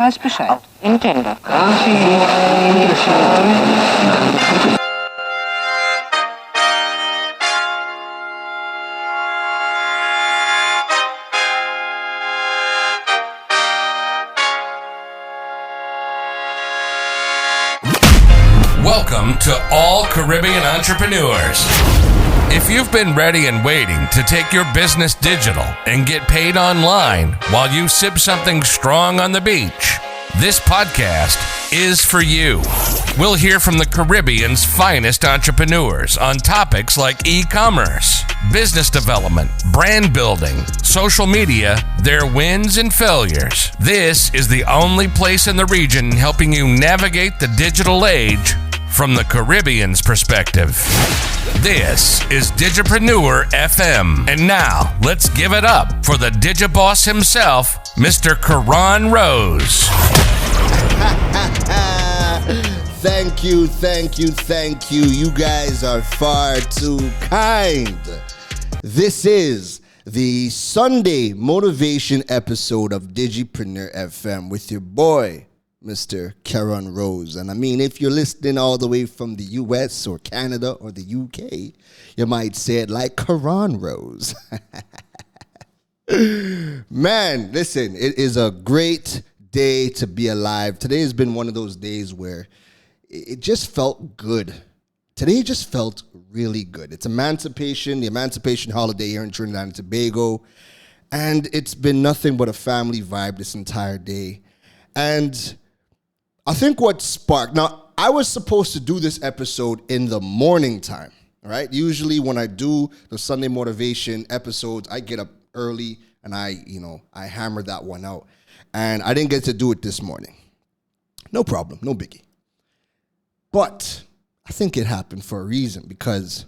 Weiß Bescheid. Intendo. Welcome to All Caribbean Entrepreneurs. If you've been ready and waiting to take your business digital and get paid online while you sip something strong on the beach, this podcast is for you. We'll hear from the Caribbean's finest entrepreneurs on topics like e-commerce, business development, brand building, social media, their wins and failures. This is the only place in the region helping you navigate the digital age from the Caribbean's perspective. This is Digipreneur FM. And now, let's give it up for the Digiboss himself, Mr. Karan Rose. Thank you. You guys are far too kind. This is the Sunday motivation episode of Digipreneur FM with your boy, Mr. Karan Rose. And I mean, if you're listening all the way from the US or Canada or the UK, you might say it like Karan Rose. Man, listen, it is a great day to be alive. Today has been one of those days where it just felt good. Today just felt really good. It's the Emancipation holiday here in Trinidad and Tobago. And it's been nothing but a family vibe this entire day. And I think what sparked, now I was supposed to do this episode in the morning time, right? Usually when I do the Sunday motivation episodes, I get up early and I hammer that one out. And I didn't get to do it this morning. No problem, no biggie. But I think it happened for a reason because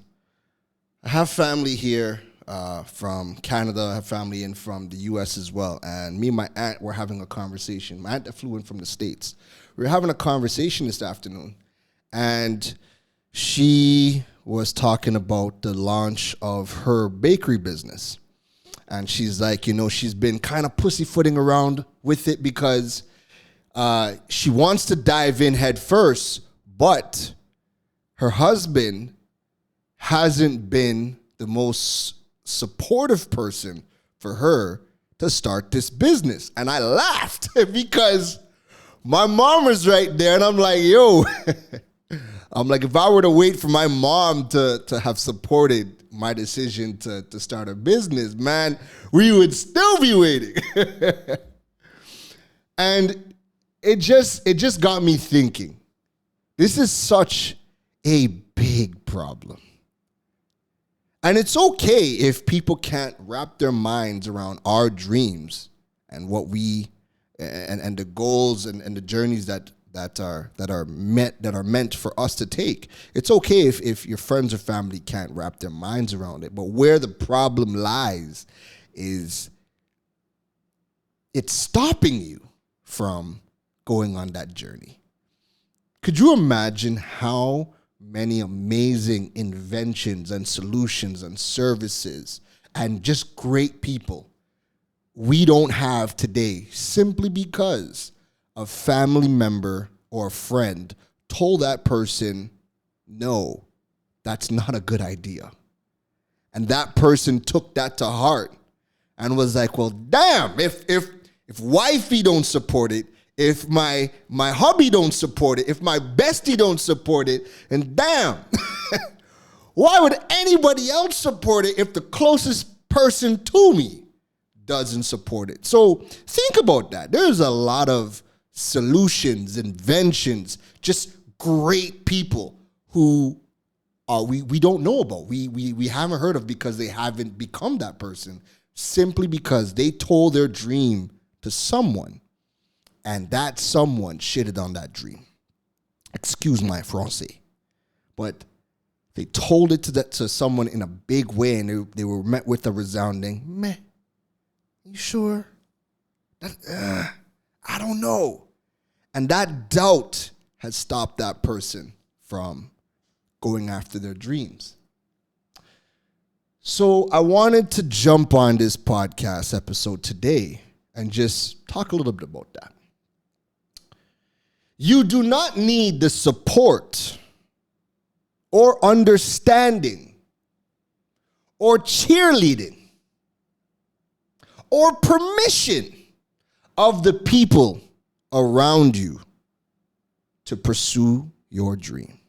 I have family here from Canada, I have family in from the US as well. And me and my aunt were having a conversation. My aunt that flew in from the States. We were having a conversation this afternoon, and she was talking about the launch of her bakery business. And she's like, she's been kind of pussyfooting around with it because she wants to dive in head first, but her husband hasn't been the most supportive person for her to start this business. And I laughed because my mom was right there, and I'm like, yo, if I were to wait for my mom to have supported my decision to start a business, man, we would still be waiting. And it just got me thinking, this is such a big problem. And it's okay if people can't wrap their minds around our dreams and what we and the goals and the journeys that are meant for us to take. It's okay if your friends or family can't wrap their minds around it. But where the problem lies is it's stopping you from going on that journey. Could you imagine how many amazing inventions and solutions and services and just great people we don't have today simply because a family member or a friend told that person, no, that's not a good idea. And that person took that to heart and was like, well, damn, if wifey don't support it, if my hubby don't support it, if my bestie don't support it, and damn, why would anybody else support it if the closest person to me doesn't support it? So think about that. There's a lot of solutions, inventions, just great people who we don't know about. We haven't heard of because they haven't become that person, simply because they told their dream to someone, and that someone shitted on that dream. Excuse my français. But they told it to someone in a big way, and they were met with a resounding, meh. You sure? I don't know. And that doubt has stopped that person from going after their dreams. So I wanted to jump on this podcast episode today and just talk a little bit about that. You do not need the support or understanding or cheerleading or permission of the people around you to pursue your dream.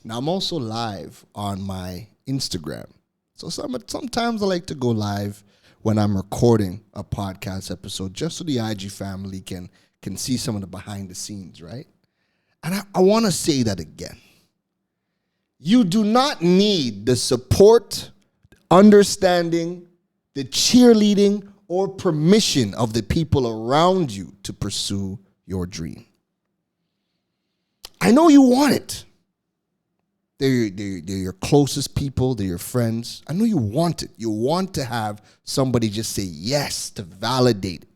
Now, I'm also live on my Instagram. So sometimes I like to go live when I'm recording a podcast episode, just so the IG family can see some of the behind the scenes, right? And I want to say that again. You do not need the support, understanding, the cheerleading, or permission of the people around you to pursue your dream. I know you want it. They're your closest people. They're your friends. I know you want it. You want to have somebody just say yes to validate it.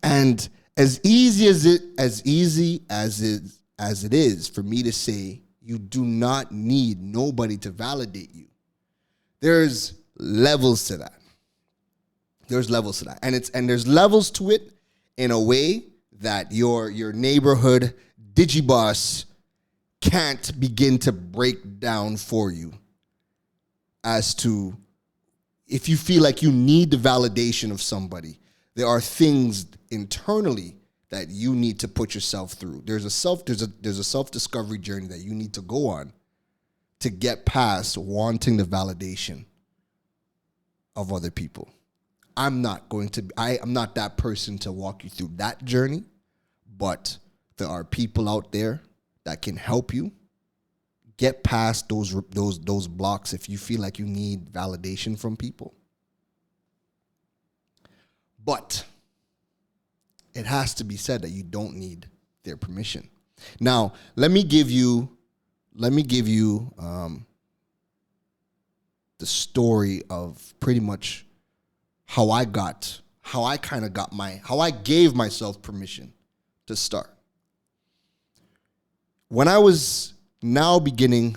And as easy as it is for me to say, you do not need nobody to validate you. There's levels to that. And there's levels to it in a way that your neighborhood digiboss can't begin to break down for you as to if you feel like you need the validation of somebody. There are things internally that you need to put yourself through. There's a self-discovery journey that you need to go on to get past wanting the validation of other people. I'm not that person to walk you through that journey, but there are people out there that can help you get past those blocks if you feel like you need validation from people. But it has to be said that you don't need their permission. Now, let me give you the story of pretty much how I gave myself permission to start. When I was now beginning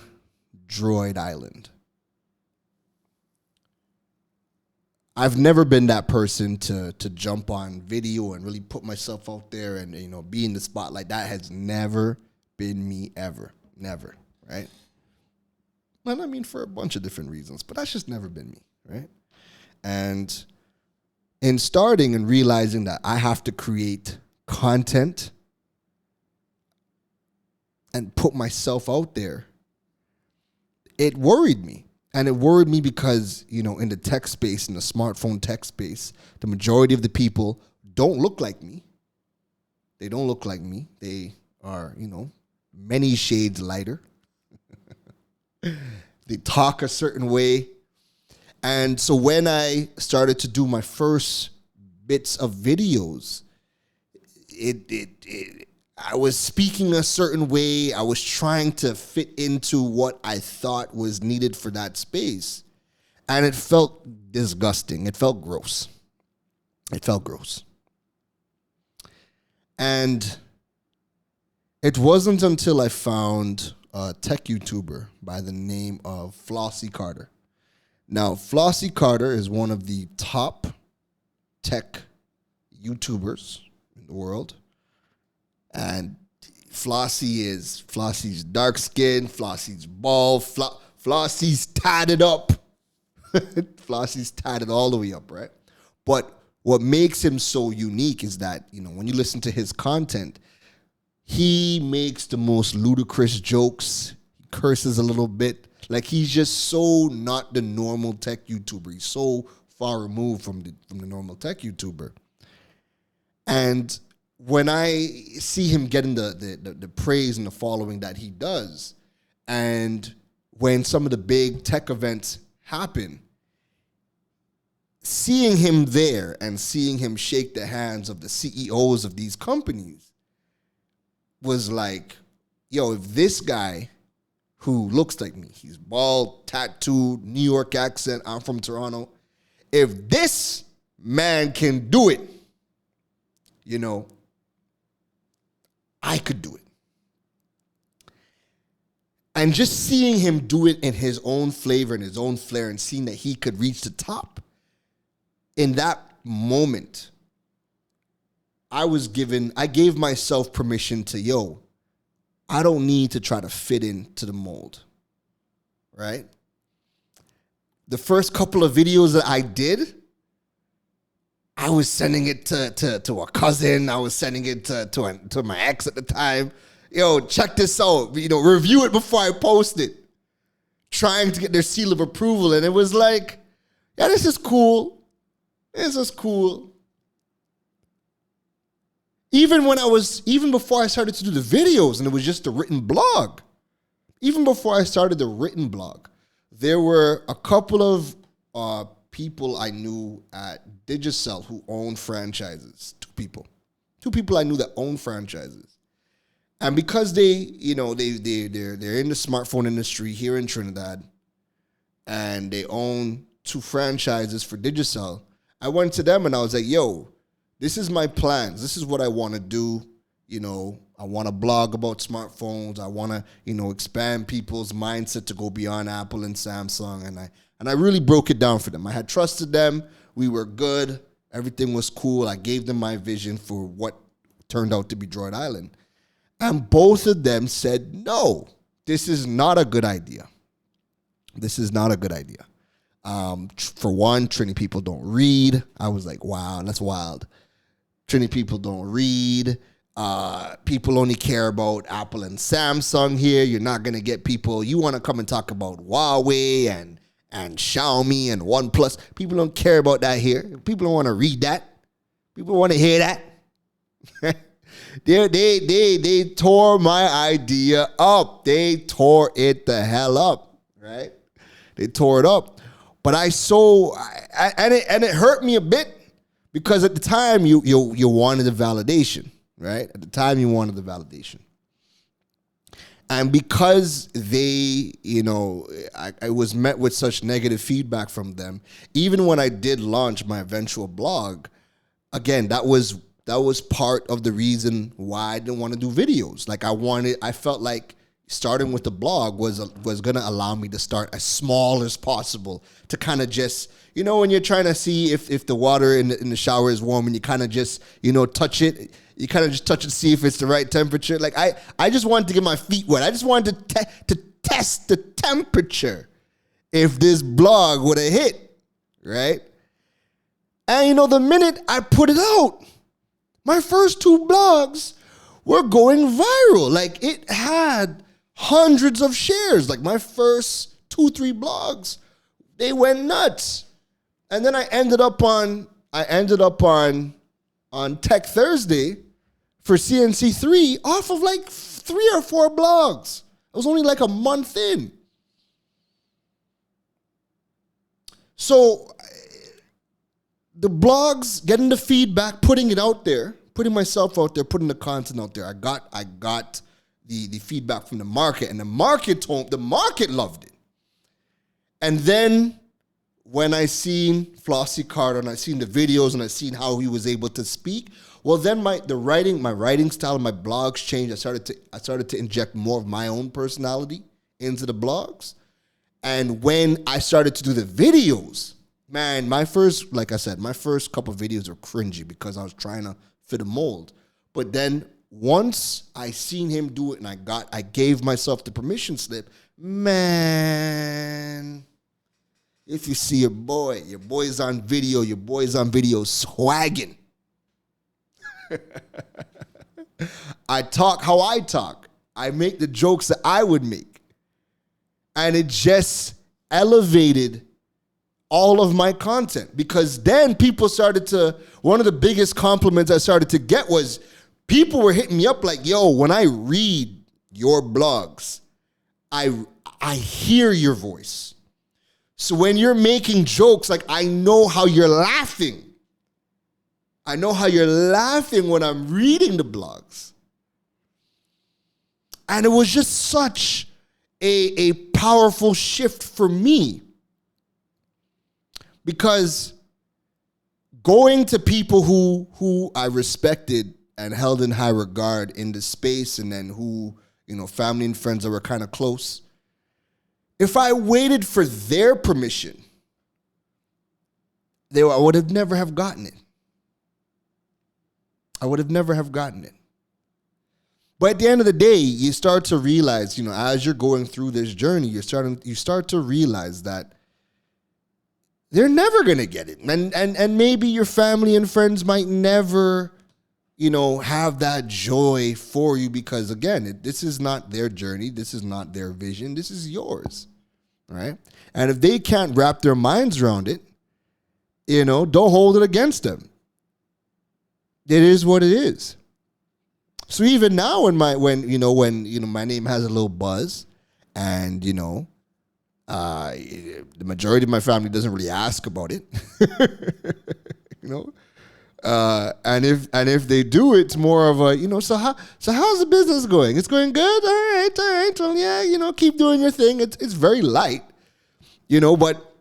Droid Island, I've never been that person to jump on video and really put myself out there and, be in the spotlight. That has never been me ever. Never, right? And I mean for a bunch of different reasons, but that's just never been me, right? And in starting and realizing that I have to create content and put myself out there, it worried me. And it worried me because, in the tech space, in the smartphone tech space, the majority of the people don't look like me. They don't look like me. They are, many shades lighter. They talk a certain way. And so when I started to do my first bits of videos, I was speaking a certain way. I was trying to fit into what I thought was needed for that space. And it felt disgusting. It felt gross. And it wasn't until I found a tech YouTuber by the name of Flossie Carter. Now, Flossie Carter is one of the top tech YouTubers in the world. And Flossie's dark skin, Flossie's bald, Flossie's tatted up. Flossie's tatted all the way up, right? But what makes him so unique is that, when you listen to his content, he makes the most ludicrous jokes. He curses a little bit. Like, he's just so not the normal tech YouTuber. He's so far removed from the normal tech YouTuber. And when I see him getting the praise and the following that he does, and when some of the big tech events happen, seeing him there and seeing him shake the hands of the CEOs of these companies was like, yo, if this guy who looks like me, he's bald, tattooed, New York accent, I'm from Toronto, if this man can do it, I could do it. And just seeing him do it in his own flavor and his own flair and seeing that he could reach the top, in that moment, I gave myself permission to, I don't need to try to fit into the mold, right? The first couple of videos that I did, I was sending it to a cousin. I was sending it to my ex at the time. Check this out. Review it before I post it. Trying to get their seal of approval. And it was like, yeah, this is cool. This is cool. Even before I started to do the videos and it was just a written blog, even before I started the written blog, there were a couple of people I knew at Digicel who owned franchises. Two people I knew that owned franchises. And because they're in the smartphone industry here in Trinidad and they own 2 franchises for Digicel, I went to them and I was like, yo, this is my plans. This is what I want to do. I want to blog about smartphones. I want to, expand people's mindset to go beyond Apple and Samsung. And I really broke it down for them. I had trusted them. We were good. Everything was cool. I gave them my vision for what turned out to be Droid Island. And both of them said, no, this is not a good idea. This is not a good idea. For one, Trini people don't read. I was like, wow, that's wild. Trini people don't read. People only care about Apple and Samsung here. You're not going to get people. You want to come and talk about Huawei and Xiaomi and OnePlus. People don't care about that here. People don't want to read that. People want to hear that. They tore my idea up. They tore it the hell up, right? They tore it up. But and it hurt me a bit because at the time you wanted the validation, right? At the time you wanted the validation. And because they, I was met with such negative feedback from them, even when I did launch my eventual blog, again, that was part of the reason why I didn't want to do videos. Like I felt like starting with the blog was going to allow me to start as small as possible to kind of just, when you're trying to see if the water in the shower is warm and you kind of just, touch it. You kind of just touch it to see if it's the right temperature. Like I just wanted to get my feet wet. I just wanted to test the temperature if this blog would have hit, right? And the minute I put it out, my first 2 blogs were going viral. Like it had hundreds of shares. Like my first 2-3 blogs, they went nuts. And then I ended up on Tech Thursday for CNC3 off of like 3 or 4 blogs. It was only like a month in. So the blogs, getting the feedback, putting it out there, putting myself out there, putting the content out there. I got the feedback from the market, and the market loved it. And then when I seen Flossie Carter and I seen the videos and I seen how he was able to speak, well, then my writing style, my blogs changed. I started to inject more of my own personality into the blogs. And when I started to do the videos, man, my first couple of videos were cringy because I was trying to fit a mold. But then once I seen him do it and I gave myself the permission slip, man, if you see your boy's on video swagging. I talk how I talk. I make the jokes that I would make. And it just elevated all of my content, because then people started to, one of the biggest compliments I started to get was people were hitting me up like, yo, when I read your blogs, I hear your voice. So when you're making jokes, like I know how you're laughing. I know how you're laughing when I'm reading the blogs. And it was just such a powerful shift for me. Because going to people who I respected and held in high regard in the space, and then who, family and friends that were kind of close, if I waited for their permission, I would have never have gotten it. I would have never have gotten it. But at the end of the day, you start to realize, as you're going through this journey, you start to realize that they're never going to get it. And maybe your family and friends might never, have that joy for you because, again, this is not their journey. This is not their vision. This is yours, right? And if they can't wrap their minds around it, don't hold it against them. It is what it is. So even now when my name has a little buzz and, the majority of my family doesn't really ask about it, and if they do, it's more of a, so how's the business going? It's going good? All right. Well, yeah, keep doing your thing. It's very light, but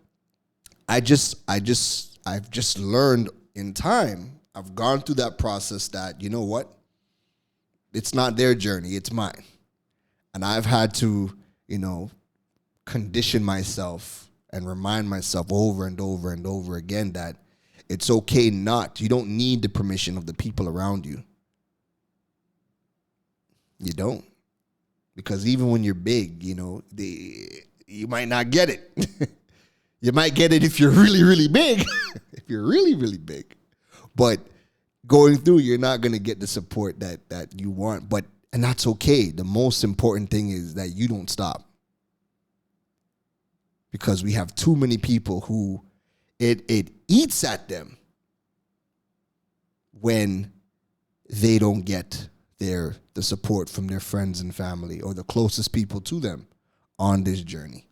I've just learned in time. I've gone through that process that, you know what? It's not their journey, it's mine. And I've had to, condition myself and remind myself over and over and over again that it's okay you don't need the permission of the people around you. You don't. Because even when you're big, you might not get it. You might get it if you're really, really big. If you're really, really big. But going through, you're not going to get the support that you want. And that's okay. The most important thing is that you don't stop. Because we have too many people who it eats at them when they don't get the support from their friends and family or the closest people to them on this journey.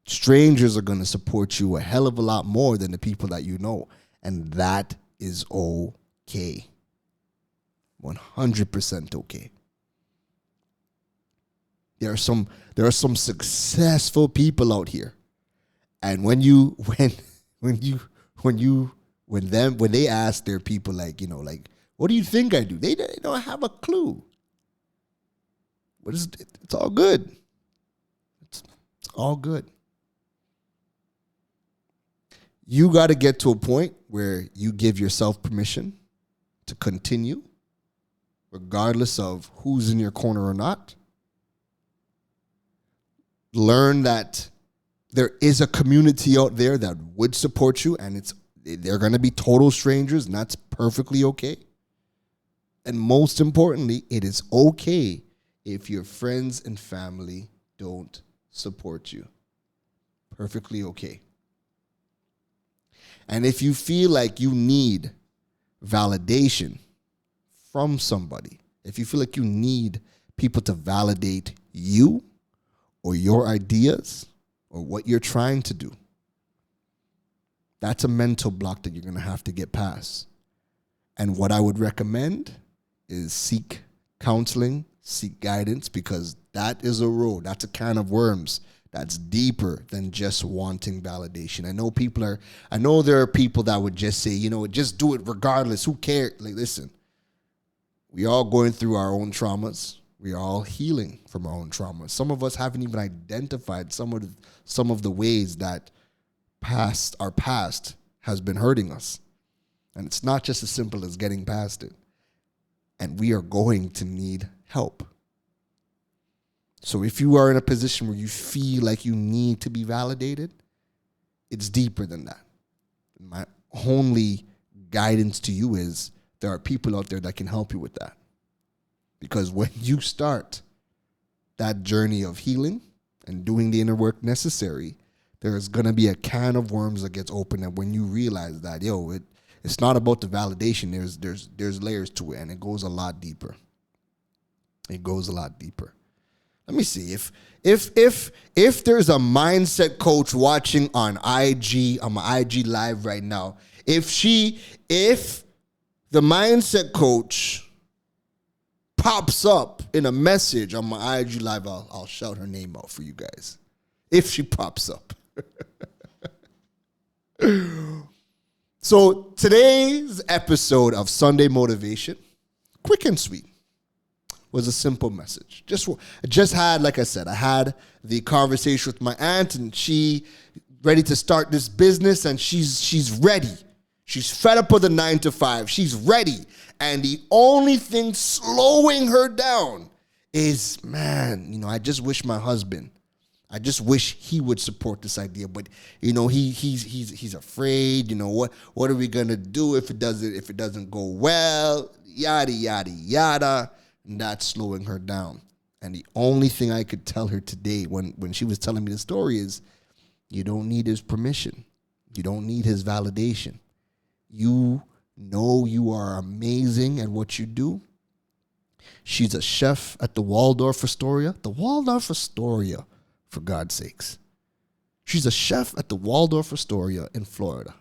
Strangers are going to support you a hell of a lot more than the people that you know. And that is okay. 100% okay. There are some successful people out here. And when they ask their people what do you think I do? They don't have a clue. It's all good. It's all good. You got to get to a point where you give yourself permission to continue, regardless of who's in your corner or not. Learn that there is a community out there that would support you, and they're going to be total strangers, and that's perfectly okay. And most importantly, it is okay if your friends and family don't support you. Perfectly okay. And if you feel like you need validation from somebody, if you feel like you need people to validate you or your ideas or what you're trying to do, that's a mental block that you're going to have to get past. And what I would recommend is seek counseling, seek guidance, because that is a road. That's a can of worms. That's deeper than just wanting validation. I know there are people that would just say, just do it regardless. Who cares? Listen, we all going through our own traumas. We are all healing from our own traumas. Some of us haven't even identified some of the ways that our past has been hurting us. And it's not just as simple as getting past it. And we are going to need help. So if you are in a position where you feel like you need to be validated, it's deeper than that. My only guidance to you is there are people out there that can help you with that. Because when you start that journey of healing and doing the inner work necessary, there's going to be a can of worms that gets opened. And when you realize that, it's not about the validation. There's layers to it, and it goes a lot deeper. It goes a lot deeper. Let me see if there's a mindset coach watching on IG, on my IG live right now. If the mindset coach pops up in a message on my IG live, I'll shout her name out for you guys. If she pops up. So today's episode of Sunday Motivation, quick and sweet, was a simple message. Just had, like I said, I had the conversation with my aunt, and she ready to start this business, and she's ready. She's fed up with the 9 to 5. She's ready. And the only thing slowing her down is, man, I just wish my husband, I just wish he would support this idea. But, he's afraid, what are we going to do if it doesn't go well? Yada, yada, yada. And that's slowing her down. And the only thing I could tell her today when she was telling me the story is, you don't need his permission. You don't need his validation. You know you are amazing at what you do. She's a chef at the Waldorf Astoria. The Waldorf Astoria, for God's sakes. She's a chef at the Waldorf Astoria in Florida.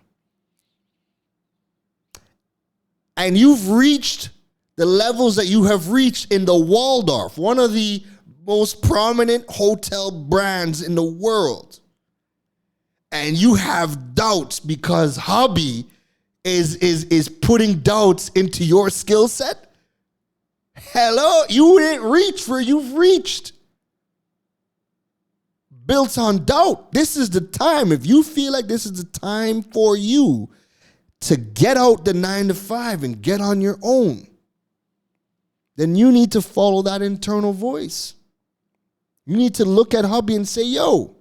And you've reached the levels that you have reached in the Waldorf, one of the most prominent hotel brands in the world. And you have doubts because hubby is putting doubts into your skill set. Hello, you didn't reach where you've reached. Built on doubt. This is the time. If you feel like this is the time for you to get out the 9 to 5 and get on your own, then you need to follow that internal voice. You need to look at hubby and say, yo,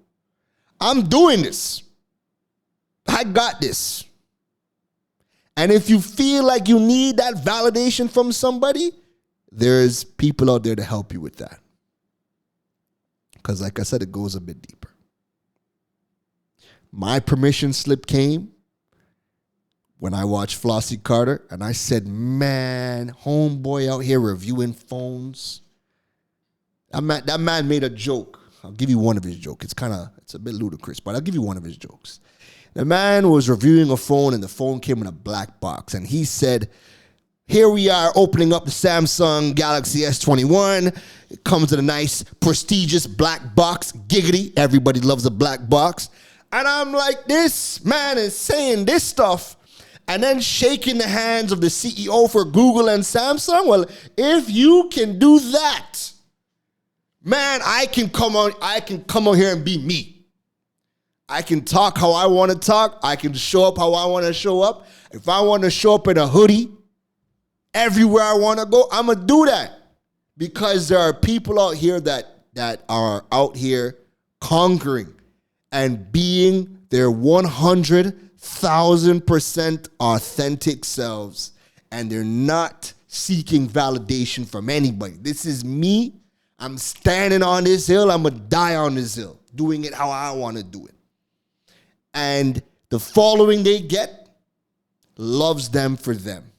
I'm doing this. I got this. And if you feel like you need that validation from somebody, there's people out there to help you with that. Because like I said, it goes a bit deeper. My permission slip came when I watched Flossie Carter, and I said, man, homeboy out here reviewing phones. That man made a joke. I'll give you one of his jokes. It's a bit ludicrous, but I'll give you one of his jokes. The man was reviewing a phone, and the phone came in a black box, and he said, here we are opening up the Samsung Galaxy S21. It comes in a nice, prestigious black box. Giggity. Everybody loves a black box. And I'm like, this man is saying this stuff and then shaking the hands of the CEO for Google and Samsung. Well, if you can do that, man, I can come on here and be me. I can talk how I want to talk. I can show up how I want to show up. If I want to show up in a hoodie everywhere I want to go, I'm going to do that. Because there are people out here that are out here conquering and being their 100,000% authentic selves. And they're not seeking validation from anybody. This is me. I'm standing on this hill. I'm going to die on this hill, doing it how I want to do it. And the following they get loves them for them.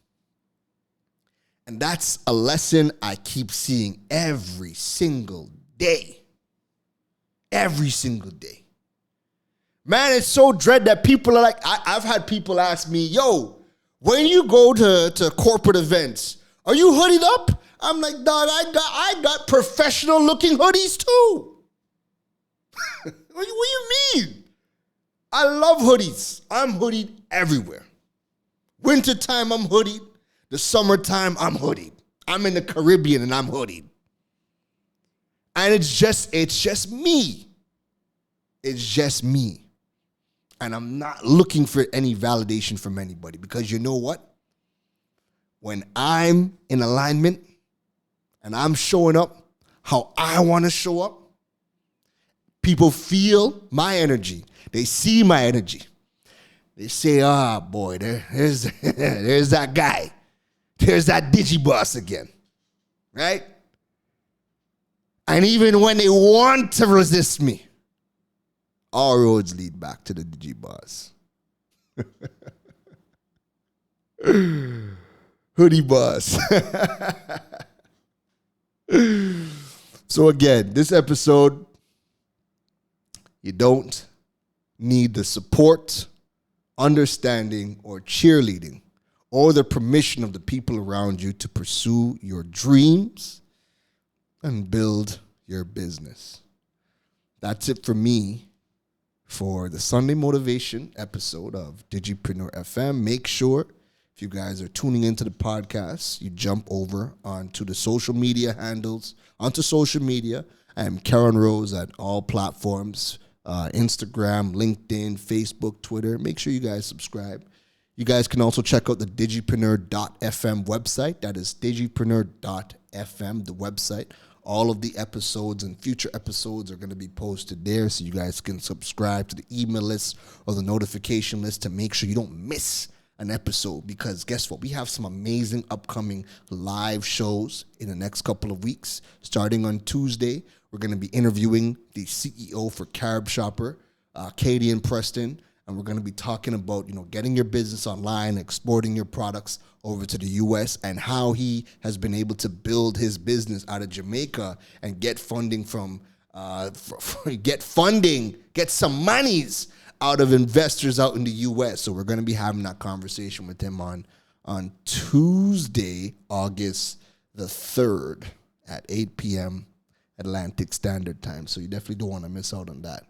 And that's a lesson I keep seeing every single day. Every single day. Man, it's so dread that people are like, I've had people ask me, yo, when you go to corporate events, are you hoodied up? I'm like, dog, I got professional looking hoodies too. What do you mean? I love hoodies. I'm hoodied everywhere. Wintertime, I'm hoodied. The summertime, I'm hoodied. I'm in the Caribbean and I'm hoodied. And it's just me. It's just me. And I'm not looking for any validation from anybody, because you know what? When I'm in alignment and I'm showing up how I want to show up, people feel my energy. They see my energy. They say, boy, there's that guy. There's that DigiBoss again, right? And even when they want to resist me, all roads lead back to the DigiBoss. Hoodie boss. So again, this episode, you don't need the support, understanding, or cheerleading, or the permission of the people around you to pursue your dreams and build your business. That's it for me for the Sunday Motivation episode of Digipreneur FM. Make sure, if you guys are tuning into the podcast, you jump over onto the social media handles, onto social media. I am Karen Rose at all platforms, Instagram, LinkedIn, Facebook, Twitter. Make sure you guys subscribe. You guys can also check out the digipreneur.fm website. That is digipreneur.fm, the website. All of the episodes and future episodes are going to be posted there, so you guys can subscribe to the email list or the notification list to make sure you don't miss an episode. Because guess what? We have some amazing upcoming live shows in the next couple of weeks. Starting on Tuesday, we're going to be interviewing the CEO for Carb Shopper, Katie and Preston. And we're going to be talking about, getting your business online, exporting your products over to the U.S. and how he has been able to build his business out of Jamaica and get funding get some monies out of investors out in the U.S. So we're going to be having that conversation with him on Tuesday, August the 3rd at 8 p.m. Atlantic Standard Time. So you definitely don't want to miss out on that.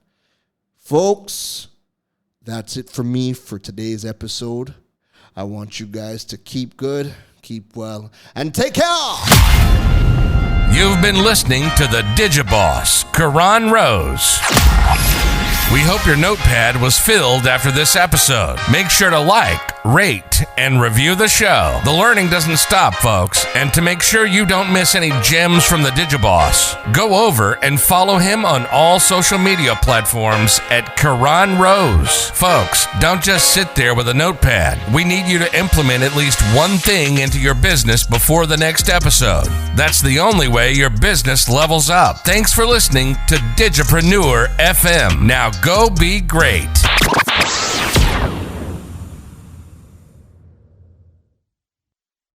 Folks, that's it for me for today's episode. I want you guys to keep good, keep well, and take care. You've been listening to the Digiboss, Karan Rose. We hope your notepad was filled after this episode. Make sure to like, rate, and review the show. The learning doesn't stop, folks. And to make sure you don't miss any gems from the Digiboss, go over and follow him on all social media platforms at Karan Rose. Folks, don't just sit there with a notepad. We need you to implement at least one thing into your business before the next episode. That's the only way your business levels up. Thanks for listening to Digipreneur FM. Now go be great.